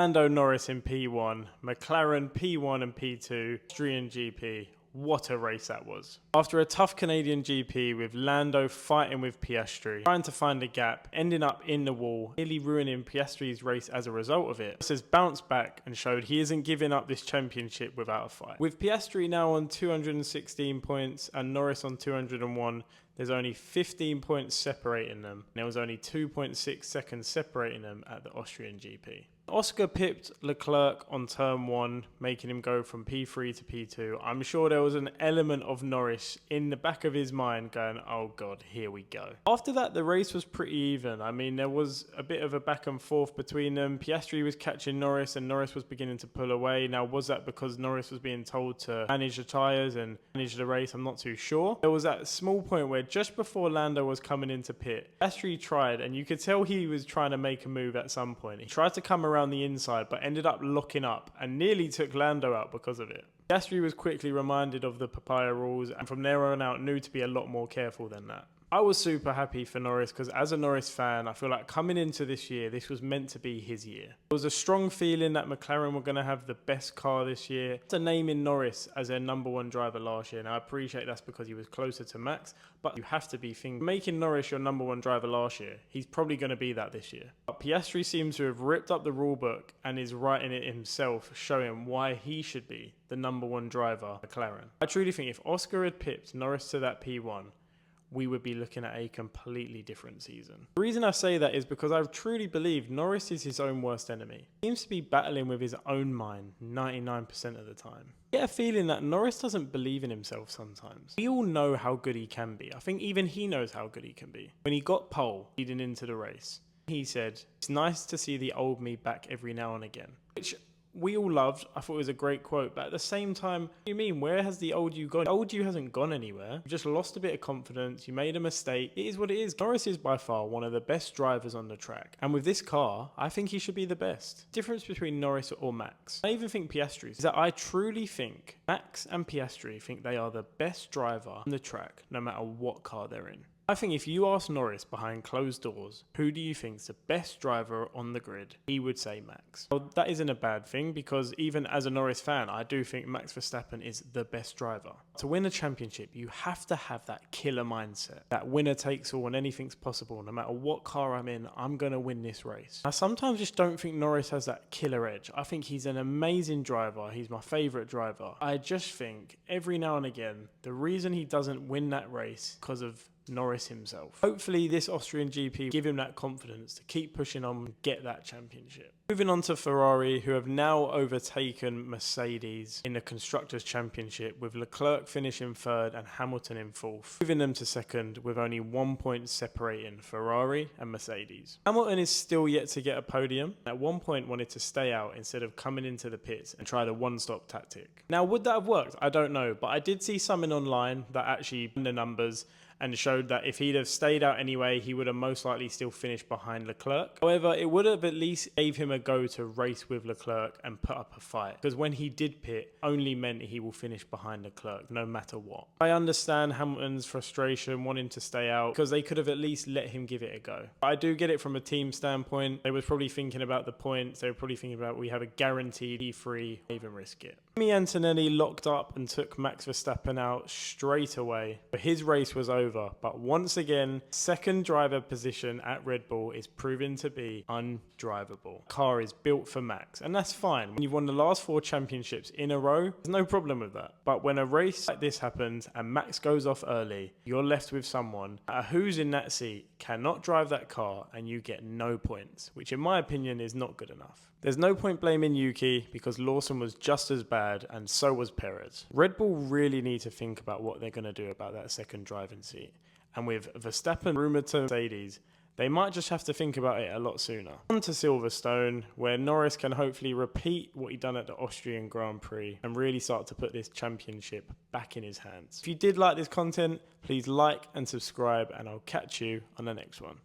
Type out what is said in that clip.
Lando Norris in P1, McLaren P1 and P2, Austrian GP. What a race that was. After a tough Canadian GP with Lando fighting with Piastri, trying to find a gap, ending up in the wall, nearly ruining Piastri's race as a result of it, Norris has bounced back and showed he isn't giving up this championship without a fight. With Piastri now on 216 points and Norris on 201, there's only 15 points separating them. There was only 2.6 seconds separating them at the Austrian GP. Oscar pipped Leclerc on turn 1, making him go from P3 to P2. I'm sure there was an element of Norris in the back of his mind going, oh God, here we go. After that, the race was pretty even. I mean, there was a bit of a back and forth between them. Piastri was catching Norris and Norris was beginning to pull away. Now, was that because Norris was being told to manage the tyres and manage the race? I'm not too sure. There was that small point where just before Lando was coming into pit, Piastri tried, and you could tell he was trying to make a move at some point. He tried to come around the inside but ended up locking up and nearly took Lando out because of it. Piastri was quickly reminded of the papaya rules and from there on out knew to be a lot more careful than that. I was super happy for Norris because as a Norris fan, I feel like coming into this year, this was meant to be his year. There was a strong feeling that McLaren were going to have the best car this year. To naming Norris as their #1 driver last year, and I appreciate that's because he was closer to Max, but you have to be thinking, making Norris your #1 driver last year, he's probably going to be that this year. But Piastri seems to have ripped up the rule book and is writing it himself, showing why he should be the #1 driver McLaren. I truly think if Oscar had pipped Norris to that P1, we would be looking at a completely different season. The reason I say that is because I truly believe Norris is his own worst enemy. He seems to be battling with his own mind 99% of the time. I get a feeling that Norris doesn't believe in himself sometimes. We all know how good he can be. I think even he knows how good he can be. When he got pole leading into the race, he said, "It's nice to see the old me back every now and again," which we all loved. I thought it was a great quote, but at the same time, what do you mean? Where has the old you gone? The old you hasn't gone anywhere. You just lost a bit of confidence. You made a mistake. It is what it is. Norris is by far one of the best drivers on the track. And with this car, I think he should be the best. The difference between Norris or Max, I even think Piastri, is that I truly think Max and Piastri think they are the best driver on the track, no matter what car they're in. I think if you ask Norris behind closed doors, who do you think is the best driver on the grid, he would say Max. Well, that isn't a bad thing because even as a Norris fan, I do think Max Verstappen is the best driver. To win a championship, you have to have that killer mindset, that winner takes all and anything's possible. No matter what car I'm in, I'm going to win this race. I sometimes just don't think Norris has that killer edge. I think he's an amazing driver. He's my favourite driver. I just think every now and again, the reason he doesn't win that race is because of Norris himself. Hopefully this Austrian GP give him that confidence to keep pushing on and get that championship. Moving on to Ferrari, who have now overtaken Mercedes in the Constructors' Championship, with Leclerc finishing 3rd and Hamilton in 4th, moving them to 2nd with only 1 point separating Ferrari and Mercedes. Hamilton is still yet to get a podium. At one point wanted to stay out instead of coming into the pits and try the one-stop tactic. Now, would that have worked? I don't know, but I did see something online that actually did the numbers and showed that if he'd have stayed out anyway, he would have most likely still finished behind Leclerc. However, it would have at least gave him a go to race with Leclerc and put up a fight, because when he did pit, only meant he will finish behind Leclerc no matter what. I understand Hamilton's frustration wanting to stay out because they could have at least let him give it a go. But I do get it from a team standpoint. They were probably thinking about the points. They were probably thinking about, we have a guaranteed E3, even risk it. Kimi Antonelli locked up and took Max Verstappen out straight away. But his race was over. But once again, second driver position at Red Bull is proving to be undrivable. The car is built for Max, and that's fine. When you've won the last 4 championships in a row, there's no problem with that. But when a race like this happens and Max goes off early, you're left with someone who's in that seat, cannot drive that car, and you get no points, which in my opinion is not good enough. There's no point blaming Yuki because Lawson was just as bad and so was Perez. Red Bull really need to think about what they're going to do about that second driving seat. And with Verstappen rumoured to Mercedes, they might just have to think about it a lot sooner. On to Silverstone, where Norris can hopefully repeat what he done at the Austrian Grand Prix and really start to put this championship back in his hands. If you did like this content, please like and subscribe, and I'll catch you on the next one.